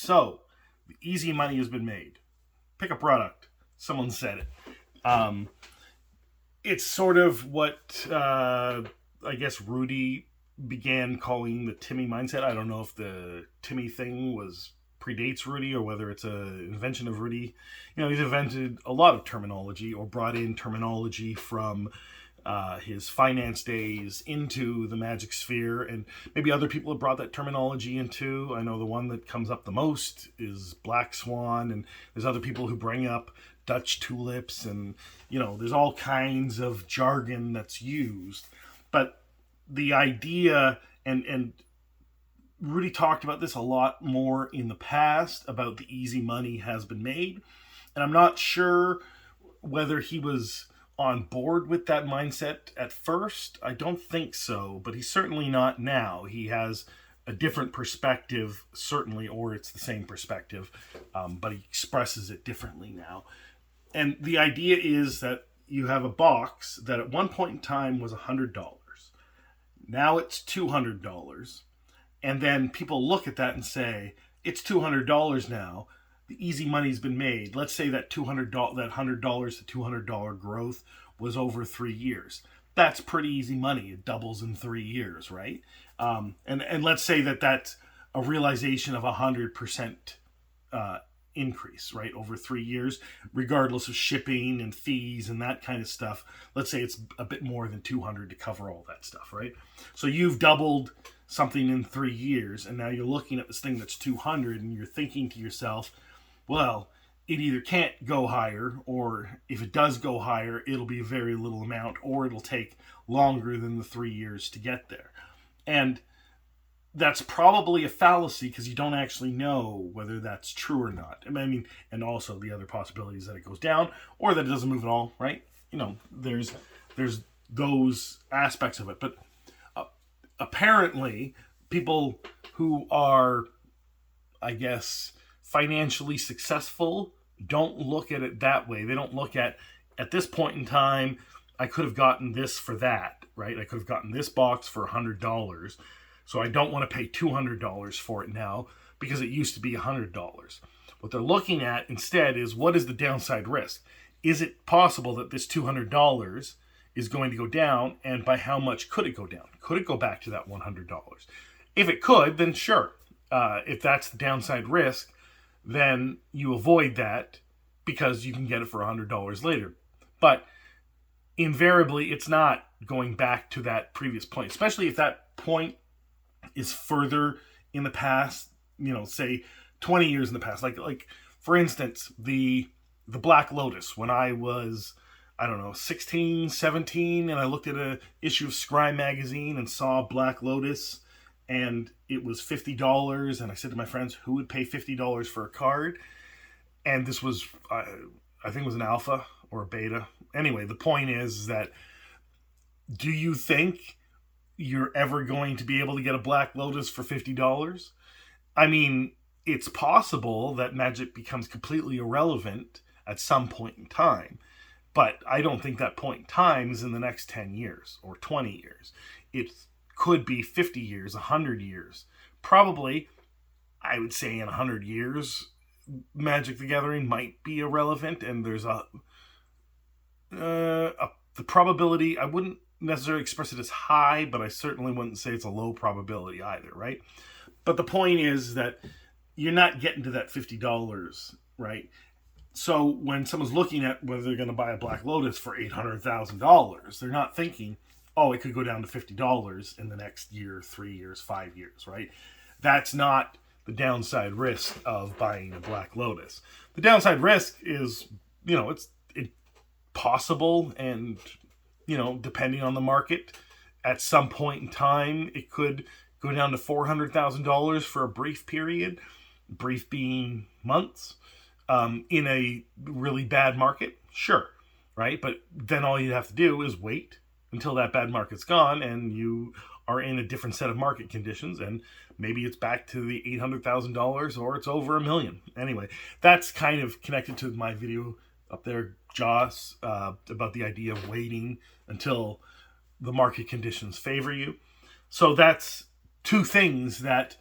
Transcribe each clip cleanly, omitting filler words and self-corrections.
So, the easy money has been made. Pick a product. Someone said it. It's sort of what I guess Rudy began calling the Timmy mindset. I don't know if the Timmy thing predates Rudy or whether it's an invention of Rudy. He's invented a lot of terminology or brought in terminology from his finance days into the magic sphere, and maybe other people have brought that terminology into. I know the one that comes up the most is Black Swan, and there's other people who bring up Dutch tulips, and there's all kinds of jargon that's used. But the idea, and Rudy talked about this a lot more in the past, about the easy money has been made, and I'm not sure whether he was on board with that mindset at first. I don't think so, but he's certainly not now. He has a different perspective, certainly, or it's the same perspective, but he expresses it differently now. And the idea is that you have a box that at one point in time was $100. Now it's $200. And then people look at that and say, it's $200 now. The easy money's been made. Let's say that $100 to $200 growth was over 3 years. That's pretty easy money. It doubles in 3 years, right? And let's say that that's a realization of 100% increase, right, over 3 years, regardless of shipping and fees and that kind of stuff. Let's say it's a bit more than 200 to cover all that stuff, right? So you've doubled something in 3 years, and now you're looking at this thing that's 200, and you're thinking to yourself, well, it either can't go higher, or if it does go higher, it'll be a very little amount, or it'll take longer than the 3 years to get there. And that's probably a fallacy, because you don't actually know whether that's true or not. I mean, and also the other possibilities that it goes down, or that it doesn't move at all, right? There's those aspects of it. But apparently, people who are, I guess, financially successful don't look at it that way. They don't look at this point in time, I could have gotten this for that, right? I could have gotten this box for $100. So I don't want to pay $200 for it now because it used to be $100. What they're looking at instead is, what is the downside risk? Is it possible that this $200 is going to go down, and by how much could it go down? Could it go back to that $100? If it could, then sure. If that's the downside risk, then you avoid that because you can get it for $100 later. But invariably, it's not going back to that previous point, especially if that point is further in the past, say 20 years in the past. Like for instance, the Black Lotus, when I was, 16, 17, and I looked at an issue of Scry magazine and saw Black Lotus, and it was $50, and I said to my friends, who would pay $50 for a card? And this was, I think it was an alpha or a beta. Anyway, the point is that, do you think you're ever going to be able to get a Black Lotus for $50? I mean, it's possible that Magic becomes completely irrelevant at some point in time, but I don't think that point in time is in the next 10 years or 20 years. It could be 50 years, 100 years. Probably, I would say in 100 years, Magic the Gathering might be irrelevant, and there's the probability, I wouldn't necessarily express it as high, but I certainly wouldn't say it's a low probability either, right? But the point is that you're not getting to that $50, right? So when someone's looking at whether they're going to buy a Black Lotus for $800,000, they're not thinking, oh, it could go down to $50 in the next year, 3 years, 5 years, right? That's not the downside risk of buying a Black Lotus. The downside risk is, it's possible, and, depending on the market, at some point in time, it could go down to $400,000 for a brief period, brief being months, in a really bad market, sure, right? But then all you have to do is wait until that bad market's gone and you are in a different set of market conditions, and maybe it's back to the $800,000 or it's over $1 million. Anyway, that's kind of connected to my video up there, Joss, about the idea of waiting until the market conditions favor you. So that's two things that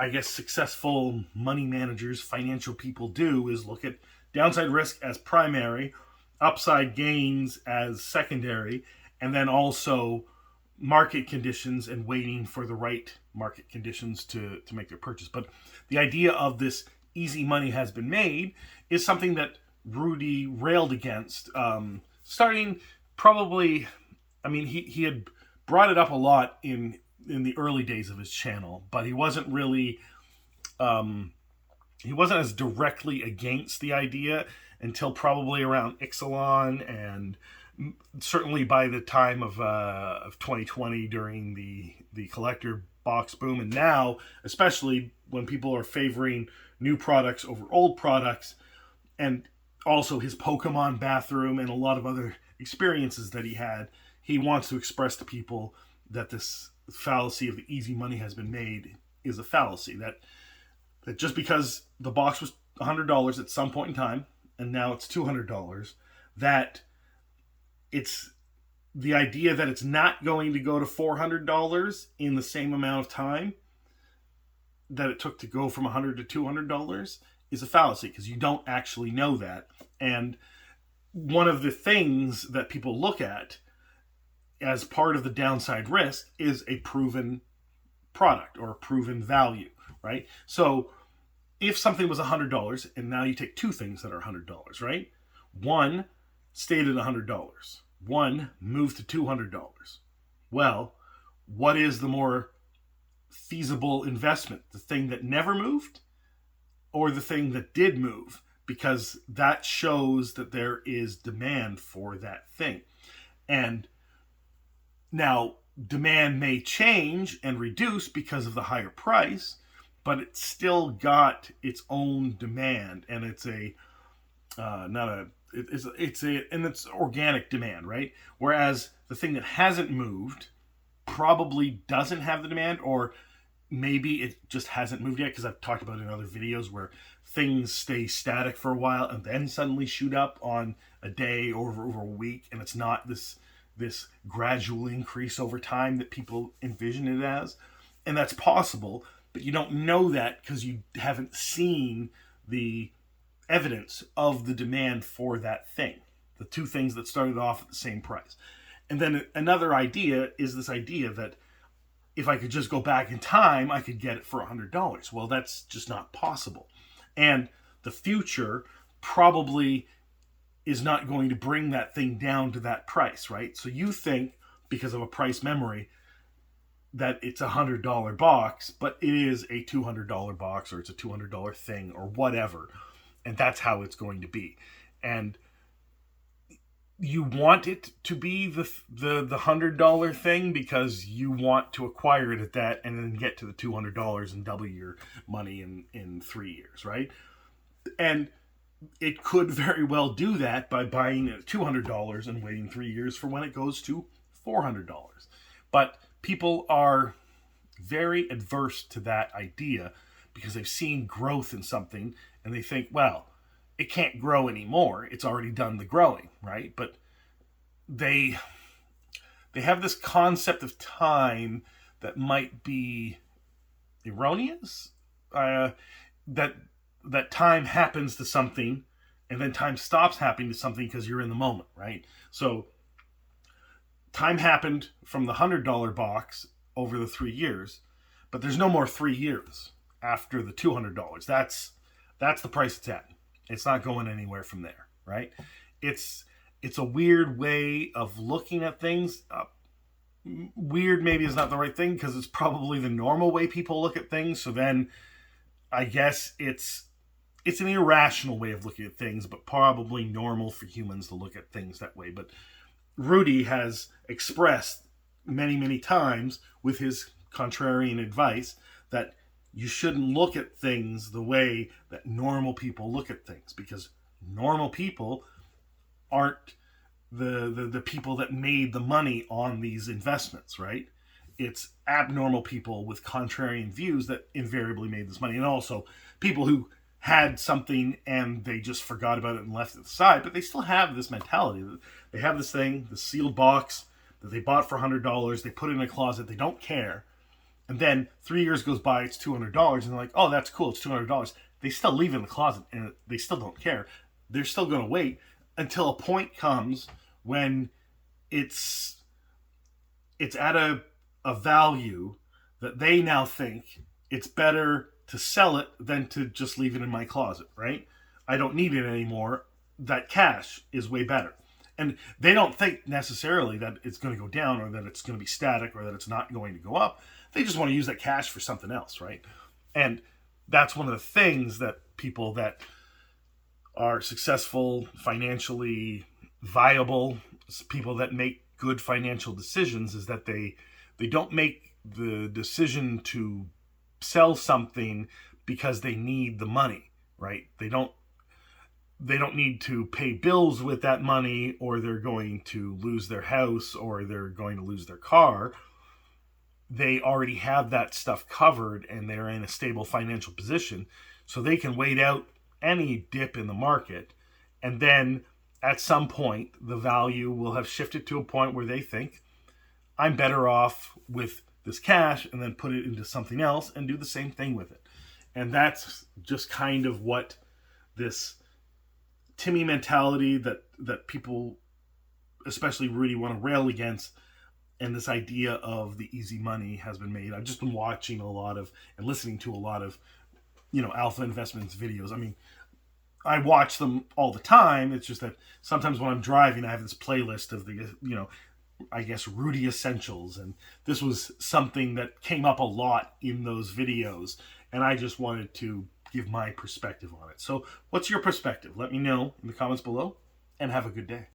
I guess, successful money managers, financial people do, is look at downside risk as primary, upside gains as secondary, and then also market conditions and waiting for the right market conditions to make their purchase. But the idea of this easy money has been made is something that Rudy railed against, starting probably, I mean, he had brought it up a lot in the early days of his channel, but he wasn't really, he wasn't as directly against the idea until probably around Ixalan, and certainly by the time of 2020 during the collector box boom, and now especially when people are favoring new products over old products, and also his Pokemon bathroom and a lot of other experiences that he wants to express to people that this fallacy of the easy money has been made is a fallacy. That just because the box was $100 at some point in time and now it's $200, that it's the idea that it's not going to go to $400 in the same amount of time that it took to go from $100 to $200 is a fallacy, because you don't actually know that. And one of the things that people look at as part of the downside risk is a proven product or a proven value, right? So if something was $100 and now you take two things that are $100, right? One stayed at $100. One moved to $200. Well, what is the more feasible investment? The thing that never moved or the thing that did move? Because that shows that there is demand for that thing. And now demand may change and reduce because of the higher price, but it's still got its own demand, and it's it's organic demand, right? Whereas the thing that hasn't moved probably doesn't have the demand, or maybe it just hasn't moved yet, because I've talked about it in other videos where things stay static for a while and then suddenly shoot up on a day or over a week, and it's not this gradual increase over time that people envision it as. And that's possible, but you don't know that because you haven't seen the evidence of the demand for that thing, the two things that started off at the same price. And then another idea is this idea that if I could just go back in time, I could get it for $100. Well, that's just not possible. And the future probably is not going to bring that thing down to that price, right? So you think, because of a price memory, that it's a $100 box, but it is a $200 box, or it's a $200 thing, or whatever. And that's how it's going to be. And you want it to be the $100 thing because you want to acquire it at that and then get to the $200 and double your money in 3 years, right? And it could very well do that by buying it at $200 and waiting 3 years for when it goes to $400. But people are very adverse to that idea because they've seen growth in something and they think, well, it can't grow anymore. It's already done the growing, right? But they have this concept of time that might be erroneous. That time happens to something, and then time stops happening to something because you're in the moment, right? So time happened from the $100 box over the 3 years, but there's no more 3 years after the $200. That's the price it's at. It's not going anywhere from there, right? It's a weird way of looking at things. Weird maybe is not the right thing, because it's probably the normal way people look at things. So then I guess it's an irrational way of looking at things, but probably normal for humans to look at things that way. But Rudy has expressed many, many times with his contrarian advice that you shouldn't look at things the way that normal people look at things, because normal people aren't the people that made the money on these investments, right? It's abnormal people with contrarian views that invariably made this money. And also people who had something and they just forgot about it and left it aside, but they still have this mentality. They have this thing, the sealed box that they bought for $100, they put it in a closet, they don't care. And then 3 years goes by, it's $200, and they're like, oh, that's cool, it's $200. They still leave it in the closet, and they still don't care. They're still going to wait until a point comes when it's at a value that they now think it's better to sell it than to just leave it in my closet, right? I don't need it anymore. That cash is way better. And they don't think necessarily that it's going to go down or that it's going to be static or that it's not going to go up. They just want to use that cash for something else, right? And that's one of the things that people that are successful, financially viable, people that make good financial decisions is that they don't make the decision to sell something because they need the money, right? They don't need to pay bills with that money, or they're going to lose their house, or they're going to lose their car. They already have that stuff covered and they're in a stable financial position, so they can wait out any dip in the market, and then at some point the value will have shifted to a point where they think I'm better off with this cash, and then put it into something else and do the same thing with it. And that's just kind of what this Timmy mentality that people, especially Rudy, want to rail against, and this idea of the easy money has been made. I've just been watching a lot of and listening to a lot of, Alpha Investments videos. I mean, I watch them all the time. It's just that sometimes when I'm driving, I have this playlist of the, I guess, Rudy Essentials. And this was something that came up a lot in those videos. And I just wanted to give my perspective on it. So what's your perspective? Let me know in the comments below, and have a good day.